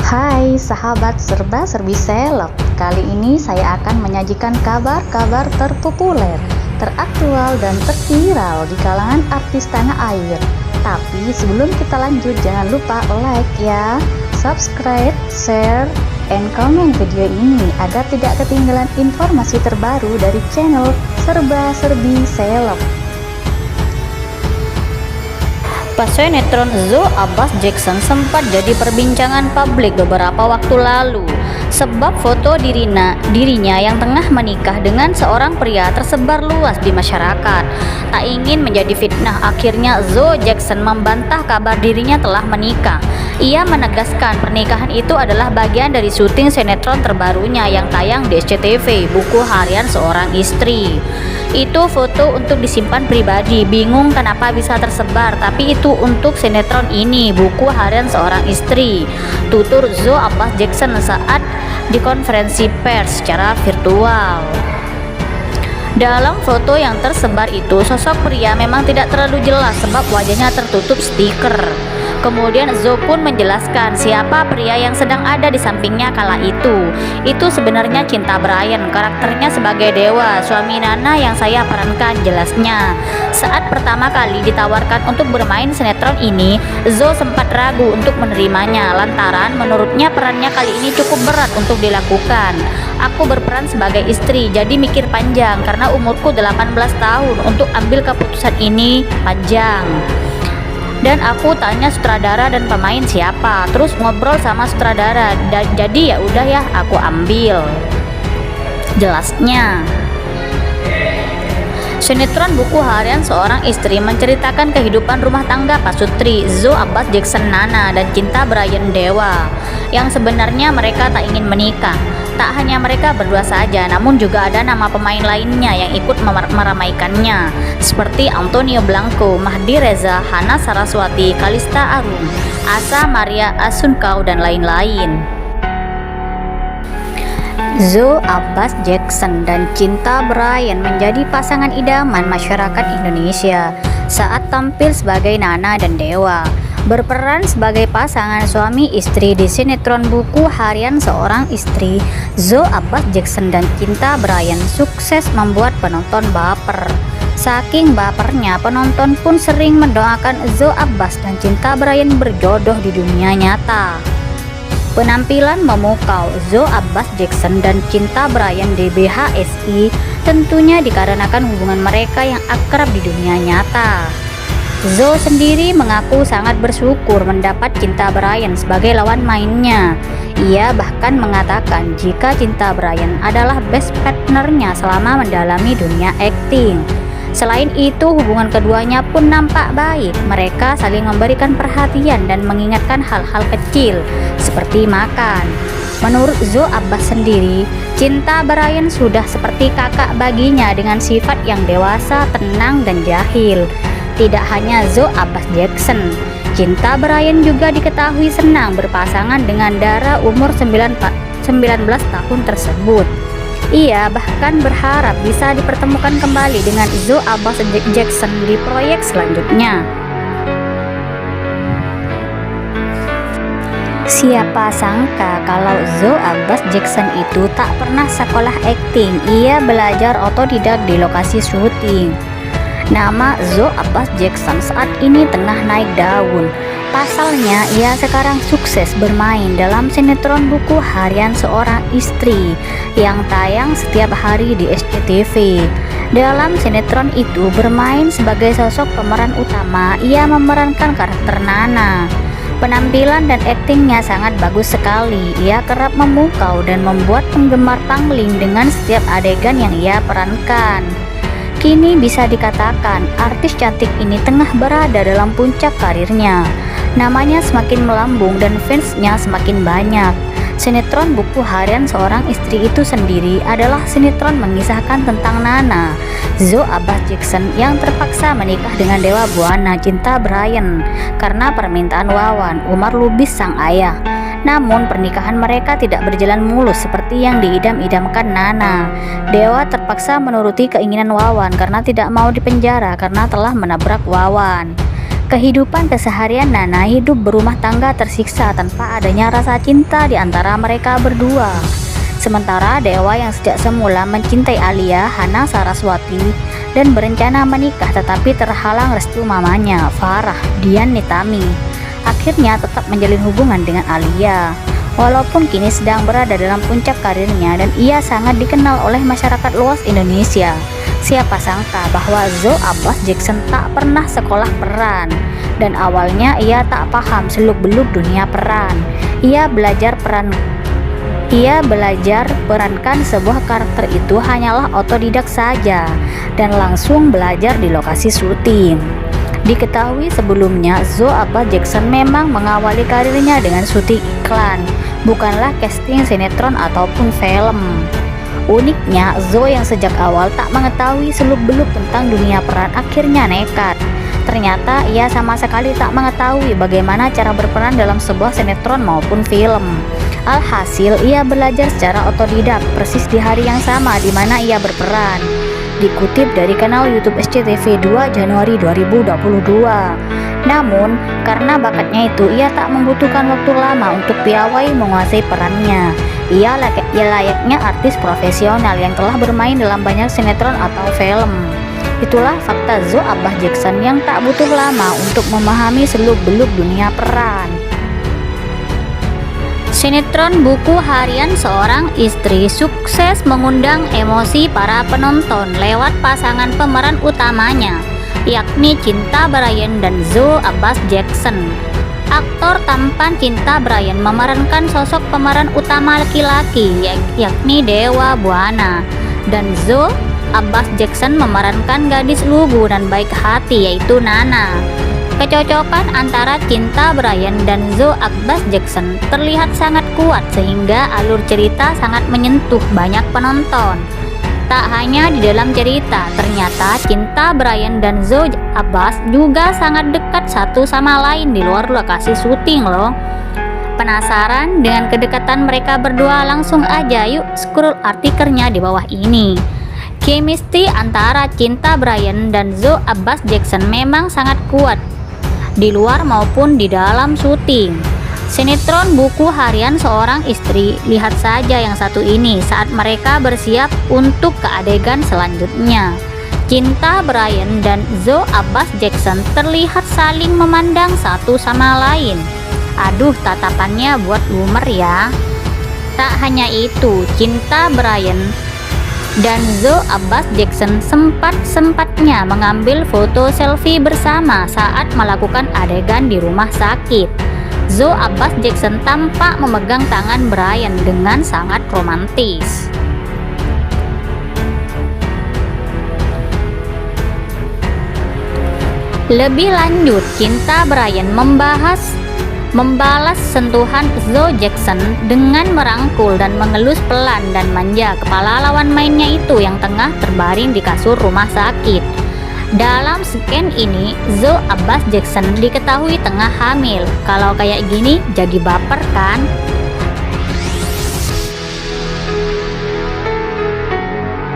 Hai sahabat serba-serbi seleb, kali ini saya akan menyajikan kabar-kabar terpopuler, teraktual dan terviral di kalangan artis tanah air. Tapi sebelum kita lanjut, jangan lupa like ya, subscribe, share, and comment video ini agar tidak ketinggalan informasi terbaru dari channel serba-serbi seleb. Sinetron Zoe Abbas Jackson sempat jadi perbincangan publik beberapa waktu lalu sebab foto dirinya yang tengah menikah dengan seorang pria tersebar luas di masyarakat. Tak ingin menjadi fitnah, akhirnya Zoe Jackson membantah kabar dirinya telah menikah. Ia menegaskan pernikahan itu adalah bagian dari syuting sinetron terbarunya yang tayang di SCTV, Buku Harian Seorang Istri. Itu foto untuk disimpan pribadi, bingung kenapa bisa tersebar, tapi itu untuk sinetron ini, Buku Harian Seorang Istri, tutur Zoe Abbas Jackson saat di konferensi pers secara virtual. Dalam foto yang tersebar itu, sosok pria memang tidak terlalu jelas sebab wajahnya tertutup stiker. Kemudian Zoe pun menjelaskan siapa pria yang sedang ada di sampingnya kala itu. Itu sebenarnya Cinta Bryan, karakternya sebagai Dewa, suami Nana yang saya perankan, jelasnya. Saat pertama kali ditawarkan untuk bermain sinetron ini, Zoe sempat ragu untuk menerimanya lantaran menurutnya perannya kali ini cukup berat untuk dilakukan. Aku berperan sebagai istri, jadi mikir panjang karena umurku 18 tahun untuk ambil keputusan ini panjang. Dan aku tanya sutradara dan pemain siapa, terus ngobrol sama sutradara, jadi ya udah ya aku ambil, jelasnya. Sinetron Buku Harian Seorang Istri menceritakan kehidupan rumah tangga pasutri Zoe Abbas Jackson Nana dan Cinta Bryan Dewa yang sebenarnya mereka tak ingin menikah. Tak hanya mereka berdua saja, namun juga ada nama pemain lainnya yang ikut meramaikannya seperti Antonio Blanco, Mahdi Reza, Hana Saraswati, Kalista Arum, Asa Maria Asunkau, dan lain-lain. Zoe Abbas Jackson dan Cinta Bryan menjadi pasangan idaman masyarakat Indonesia saat tampil sebagai Nana dan Dewa. Berperan sebagai pasangan suami istri di sinetron Buku Harian Seorang Istri, Zoe Abbas Jackson dan Cinta Bryan sukses membuat penonton baper. Saking bapernya, penonton pun sering mendoakan Zoe Abbas dan Cinta Bryan berjodoh di dunia nyata. Penampilan memukau Zoe Abbas Jackson dan Cinta Bryan di BHSI tentunya dikarenakan hubungan mereka yang akrab di dunia nyata. Zoe sendiri mengaku sangat bersyukur mendapat Cinta Bryan sebagai lawan mainnya. Ia bahkan mengatakan jika Cinta Bryan adalah best partnernya selama mendalami dunia akting. Selain itu, hubungan keduanya pun nampak baik. Mereka saling memberikan perhatian dan mengingatkan hal-hal kecil seperti makan. Menurut Zoe Abbas sendiri, Cinta Bryan sudah seperti kakak baginya dengan sifat yang dewasa, tenang, dan jahil. Tidak hanya Zoe Abbas Jackson, Cinta Bryan juga diketahui senang berpasangan dengan Dara umur 19 tahun tersebut. Ia bahkan berharap bisa dipertemukan kembali dengan Zoe Abbas Jackson di proyek selanjutnya. Siapa sangka kalau Zoe Abbas Jackson itu tak pernah sekolah akting. Ia belajar otodidak di lokasi syuting. Nama Zoe Abbas Jackson saat ini tengah naik daun. Pasalnya, ia sekarang sukses bermain dalam sinetron Buku Harian Seorang Istri yang tayang setiap hari di SCTV. Dalam sinetron itu bermain sebagai sosok pemeran utama, ia memerankan karakter Nana. Penampilan dan aktingnya sangat bagus sekali. Ia kerap memukau dan membuat penggemar pangling dengan setiap adegan yang ia perankan. Kini bisa dikatakan artis cantik ini tengah berada dalam puncak karirnya. Namanya semakin melambung dan fansnya semakin banyak. Sinetron Buku Harian Seorang Istri itu sendiri adalah sinetron mengisahkan tentang Nana, Zoe Abbas Jackson yang terpaksa menikah dengan Dewa Buana Cinta Bryan karena permintaan Wawan, Umar Lubis sang ayah. Namun pernikahan mereka tidak berjalan mulus seperti yang diidam-idamkan Nana. Dewa terpaksa menuruti keinginan Wawan karena tidak mau dipenjara karena telah menabrak Wawan. Kehidupan keseharian Nana hidup berumah tangga tersiksa tanpa adanya rasa cinta di antara mereka berdua. Sementara Dewa yang sejak semula mencintai Alia, Hana Saraswati, dan berencana menikah tetapi terhalang restu mamanya, Farah Dian Nitami, akhirnya tetap menjalin hubungan dengan Alia. Walaupun kini sedang berada dalam puncak karirnya dan ia sangat dikenal oleh masyarakat luas Indonesia, siapa sangka bahwa Zoe Abbas Jackson tak pernah sekolah peran, dan awalnya ia tak paham seluk-beluk dunia peran. Ia belajar perankan sebuah karakter itu hanyalah otodidak saja dan langsung belajar di lokasi syuting. Diketahui sebelumnya Zoe Abbas Jackson memang mengawali karirnya dengan syuting iklan, bukanlah casting sinetron ataupun film. Uniknya, Zoe yang sejak awal tak mengetahui seluk-beluk tentang dunia peran akhirnya nekat. Ternyata ia sama sekali tak mengetahui bagaimana cara berperan dalam sebuah sinetron maupun film. Alhasil, ia belajar secara otodidak persis di hari yang sama di mana ia berperan. Dikutip dari kanal YouTube SCTV 2 Januari 2022. Namun, karena bakatnya itu, ia tak membutuhkan waktu lama untuk piawai menguasai perannya. Ia layaknya artis profesional yang telah bermain dalam banyak sinetron atau film. Itulah fakta Zoe Abbas Jackson yang tak butuh lama untuk memahami seluk-beluk dunia peran. Sinetron Buku Harian Seorang Istri sukses mengundang emosi para penonton lewat pasangan pemeran utamanya, yakni Cinta Bryan dan Zoe Abbas Jackson. Aktor tampan Cinta Bryan memerankan sosok pemeran utama laki-laki, yakni Dewa Buana, dan Zoe Abbas Jackson memerankan gadis lugu dan baik hati, yaitu Nana. Kecocokan antara Cinta Bryan dan Zoe Abbas Jackson terlihat sangat kuat sehingga alur cerita sangat menyentuh banyak penonton. Tak hanya di dalam cerita, ternyata Cinta Bryan dan Zoe Abbas juga sangat dekat satu sama lain di luar lokasi syuting loh. Penasaran dengan kedekatan mereka berdua? Langsung aja yuk scroll artikelnya di bawah ini. Chemistry antara Cinta Bryan dan Zoe Abbas Jackson memang sangat kuat di luar maupun di dalam syuting. Sinetron Buku Harian Seorang Istri, lihat saja yang satu ini saat mereka bersiap untuk ke adegan selanjutnya. Cinta Bryan dan Zoe Abbas Jackson terlihat saling memandang satu sama lain. Aduh, tatapannya buat boomer ya. Tak hanya itu, Cinta Bryan dan Zoe Abbas Jackson sempat-sempatnya mengambil foto selfie bersama saat melakukan adegan di rumah sakit. Zoe Abbas Jackson tampak memegang tangan Bryan dengan sangat romantis. Lebih lanjut, Cinta Bryan membalas sentuhan Zoe Jackson dengan merangkul dan mengelus pelan dan manja kepala lawan mainnya itu yang tengah terbaring di kasur rumah sakit. Dalam scan ini, Zoe Abbas Jackson diketahui tengah hamil. Kalau kayak gini jadi baper kan?